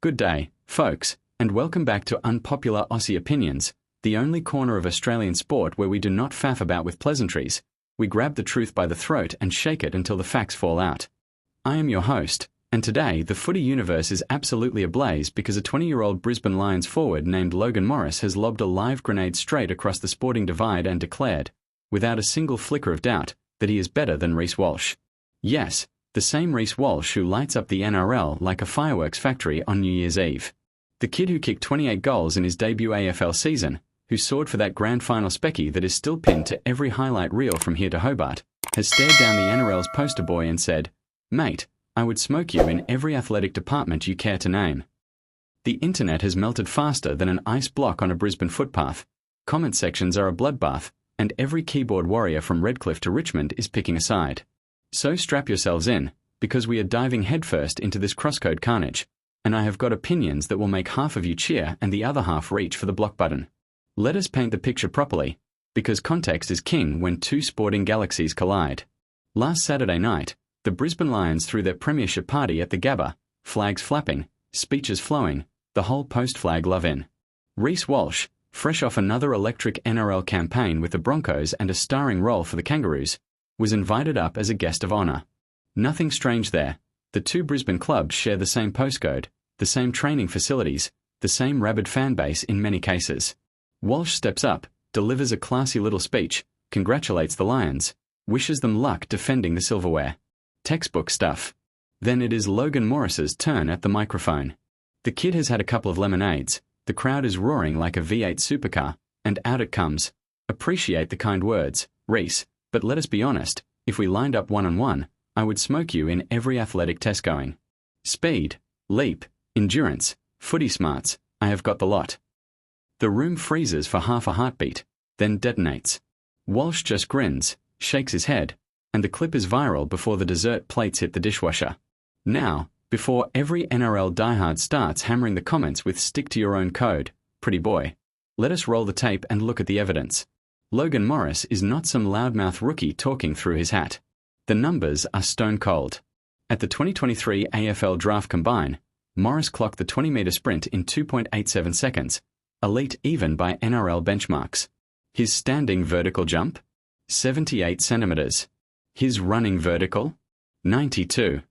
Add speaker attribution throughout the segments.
Speaker 1: Good day, folks, and welcome back to Unpopular Aussie Opinions, the only corner of Australian sport where we do not faff about with pleasantries. We grab the truth by the throat and shake it until the facts fall out. I am your host, and today the footy universe is absolutely ablaze because a 20-year-old Brisbane Lions forward named Logan Morris has lobbed a live grenade straight across the sporting divide and declared, without a single flicker of doubt, that he is better than Reece Walsh. Yes, the same Reece Walsh who lights up the NRL like a fireworks factory on New Year's Eve. The kid who kicked 28 goals in his debut AFL season, who soared for that grand final specky that is still pinned to every highlight reel from here to Hobart, has stared down the NRL's poster boy and said, "Mate, I would smoke you in every athletic department you care to name." The internet has melted faster than an ice block on a Brisbane footpath. Comment sections are a bloodbath, and every keyboard warrior from Redcliffe to Richmond is picking a side. So strap yourselves in, because we are diving headfirst into this crosscode carnage, and I have got opinions that will make half of you cheer and the other half reach for the block button. Let us paint the picture properly, because context is king when two sporting galaxies collide. Last Saturday night, the Brisbane Lions threw their premiership party at the Gabba, flags flapping, speeches flowing, the whole post-flag love-in. Reece Walsh, fresh off another electric NRL campaign with the Broncos and a starring role for the Kangaroos, was invited up as a guest of honour. Nothing strange there. The two Brisbane clubs share the same postcode, the same training facilities, the same rabid fan base in many cases. Walsh steps up, delivers a classy little speech, congratulates the Lions, wishes them luck defending the silverware. Textbook stuff. Then it is Logan Morris's turn at the microphone. The kid has had a couple of lemonades, the crowd is roaring like a V8 supercar, and out it comes. Appreciate the kind words, Reece, but let us be honest, if we lined up one-on-one, I would smoke you in every athletic test going. Speed, leap, endurance, footy smarts, I have got the lot. The room freezes for half a heartbeat, then detonates. Walsh just grins, shakes his head, and the clip is viral before the dessert plates hit the dishwasher. Now, before every NRL diehard starts hammering the comments with stick to your own code, pretty boy, let us roll the tape and look at the evidence. Logan Morris is not some loudmouth rookie talking through his hat. The numbers are stone cold. At the 2023 AFL Draft Combine, Morris clocked the 20-metre sprint in 2.87 seconds, elite even by NRL benchmarks. His standing vertical jump? 78 centimetres. His running vertical? 92.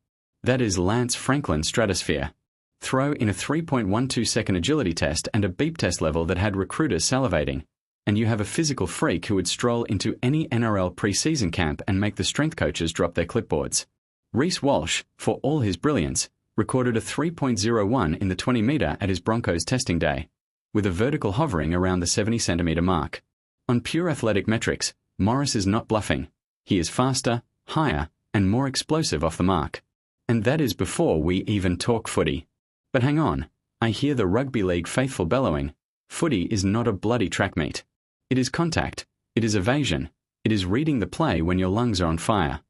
Speaker 1: That is Lance Franklin stratosphere. Throw in a 3.12-second agility test and a beep test level that had recruiters salivating, and you have a physical freak who would stroll into any NRL pre-season camp and make the strength coaches drop their clipboards. Reece Walsh, for all his brilliance, recorded a 3.01 in the 20-metre at his Broncos testing day, with a vertical hovering around the 70-centimetre mark. On pure athletic metrics, Morris is not bluffing. He is faster, higher, and more explosive off the mark. And that is before we even talk footy. But hang on, I hear the rugby league faithful bellowing. Footy is not a bloody track meet. It is contact, it is evasion, it is reading the play when your lungs are on fire.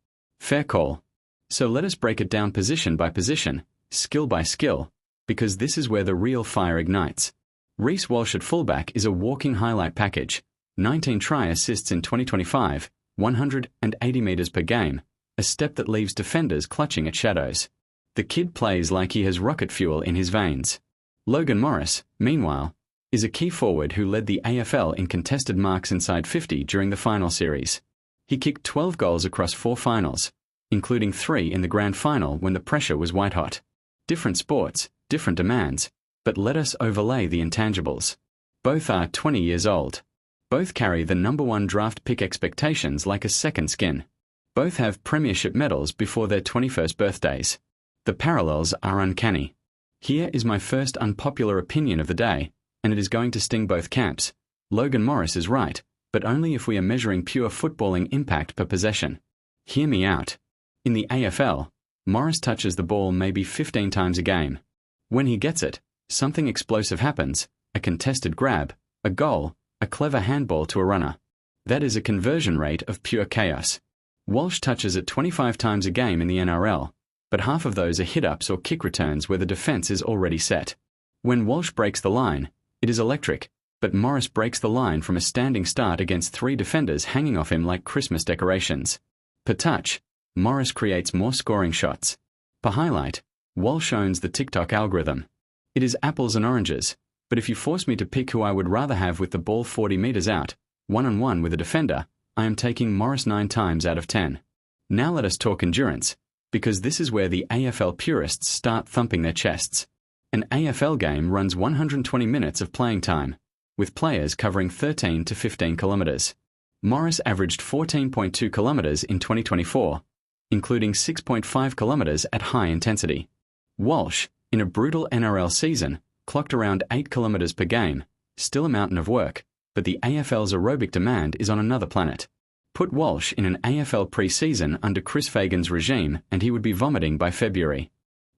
Speaker 1: Fair call. So let us break it down position by position, skill by skill, because this is where the real fire ignites. Reece Walsh at fullback is a walking highlight package. 19 try assists in 2025, 180 metres per game, a step that leaves defenders clutching at shadows. The kid plays like he has rocket fuel in his veins. Logan Morris, meanwhile, is a key forward who led the AFL in contested marks inside 50 during the final series. He kicked 12 goals across 4 finals, including 3 in the grand final when the pressure was white-hot. Different sports, different demands, but let us overlay the intangibles. Both are 20 years old. Both carry the #1 draft pick expectations like a second skin. Both have premiership medals before their 21st birthdays. The parallels are uncanny. Here is my first unpopular opinion of the day, and it is going to sting both camps. Logan Morris is right, but only if we are measuring pure footballing impact per possession. Hear me out. In the AFL, Morris touches the ball maybe 15 times a game. When he gets it, something explosive happens, a contested grab, a goal, a clever handball to a runner. That is a conversion rate of pure chaos. Walsh touches it 25 times a game in the NRL, but half of those are hit-ups or kick returns where the defence is already set. When Walsh breaks the line, it is electric, but Morris breaks the line from a standing start against 3 defenders hanging off him like Christmas decorations. Per touch, Morris creates more scoring shots. Per highlight, Walsh owns the TikTok algorithm. It is apples and oranges, but if you force me to pick who I would rather have with the ball 40 metres out, one-on-one with a defender, I am taking Morris 9 times out of 10. Now let us talk endurance, because this is where the AFL purists start thumping their chests. An AFL game runs 120 minutes of playing time, with players covering 13 to 15 kilometres. Morris averaged 14.2 kilometres in 2024, including 6.5 kilometres at high intensity. Walsh, in a brutal NRL season, clocked around 8 kilometres per game, still a mountain of work, but the AFL's aerobic demand is on another planet. Put Walsh in an AFL pre-season under Chris Fagan's regime and he would be vomiting by February.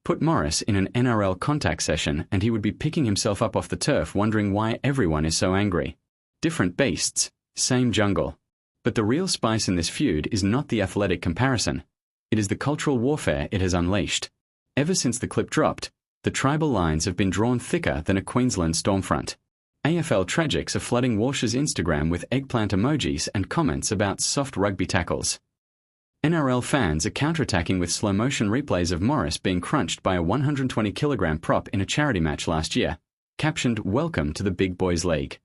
Speaker 1: Put Morris in an NRL contact session and he would be picking himself up off the turf wondering why everyone is so angry. Different beasts, same jungle. But the real spice in this feud is not the athletic comparison. It is the cultural warfare it has unleashed. Ever since the clip dropped, the tribal lines have been drawn thicker than a Queensland stormfront. AFL tragics are flooding Walsh's Instagram with eggplant emojis and comments about soft rugby tackles. NRL fans are counterattacking with slow-motion replays of Morris being crunched by a 120-kilogram prop in a charity match last year, captioned "Welcome to the Big Boys League."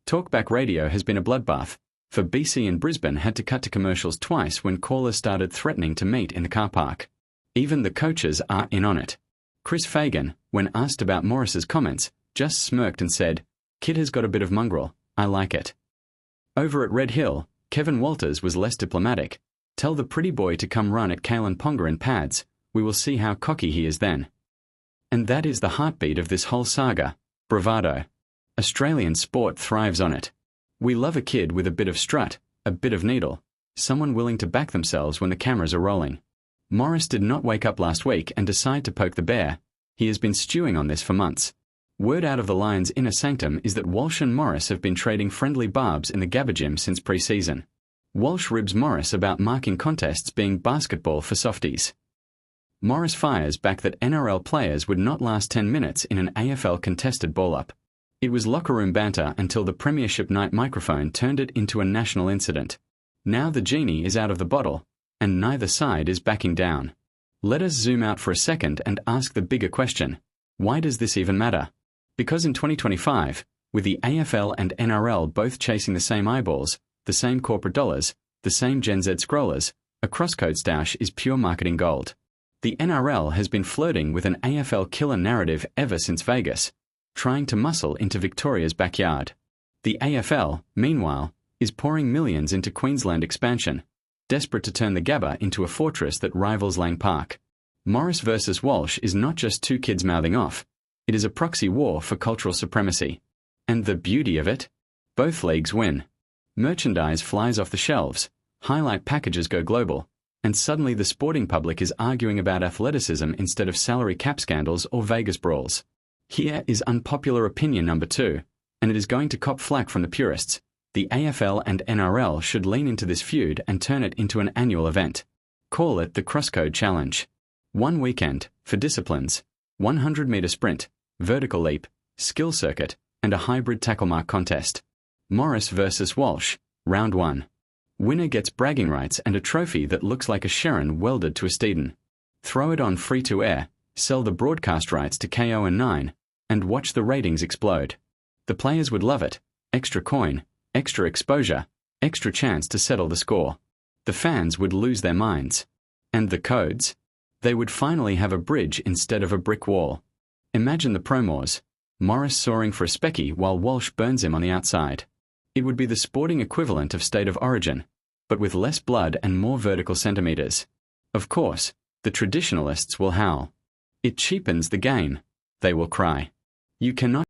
Speaker 1: Talkback radio has been a bloodbath, for BC and Brisbane had to cut to commercials twice when callers started threatening to meet in the car park. Even the coaches are in on it. Chris Fagan, when asked about Morris's comments, just smirked and said, "Kid has got a bit of mongrel, I like it." Over at Red Hill, Kevin Walters was less diplomatic. "Tell the pretty boy to come run at Kalen Ponga in pads, we will see how cocky he is then." And that is the heartbeat of this whole saga, bravado. Australian sport thrives on it. We love a kid with a bit of strut, a bit of needle, someone willing to back themselves when the cameras are rolling. Morris did not wake up last week and decide to poke the bear. He has been stewing on this for months. Word out of the Lions' inner sanctum is that Walsh and Morris have been trading friendly barbs in the Gabba gym since pre-season. Walsh ribs Morris about marking contests being basketball for softies. Morris fires back that NRL players would not last 10 minutes in an AFL contested ball-up. It was locker room banter until the Premiership night microphone turned it into a national incident. Now the genie is out of the bottle, and neither side is backing down. Let us zoom out for a second and ask the bigger question. Why does this even matter? Because in 2025, with the AFL and NRL both chasing the same eyeballs, the same corporate dollars, the same Gen Z scrollers, a crosscode stash is pure marketing gold. The NRL has been flirting with an AFL killer narrative ever since Vegas, trying to muscle into Victoria's backyard. The AFL, meanwhile, is pouring millions into Queensland expansion, desperate to turn the Gabba into a fortress that rivals Lang Park. Morris versus Walsh is not just two kids mouthing off. It is a proxy war for cultural supremacy. And the beauty of it? Both leagues win. Merchandise flies off the shelves, highlight packages go global, and suddenly the sporting public is arguing about athleticism instead of salary cap scandals or Vegas brawls. Here is unpopular opinion number 2, and it is going to cop flack from the purists. The AFL and NRL should lean into this feud and turn it into an annual event. Call it the Crosscode Challenge. One weekend, for disciplines, 100-metre sprint, vertical leap, skill circuit, and a hybrid tackle mark contest. Morris versus Walsh, round 1. Winner gets bragging rights and a trophy that looks like a Sharon welded to a Steeden. Throw it on free-to-air, sell the broadcast rights to KO and 9, and watch the ratings explode. The players would love it. Extra coin, extra exposure, extra chance to settle the score. The fans would lose their minds. And the codes? They would finally have a bridge instead of a brick wall. Imagine the promos. Morris soaring for a specky while Walsh burns him on the outside. It would be the sporting equivalent of State of Origin, but with less blood and more vertical centimetres. Of course, the traditionalists will howl. It cheapens the game. They will cry. You cannot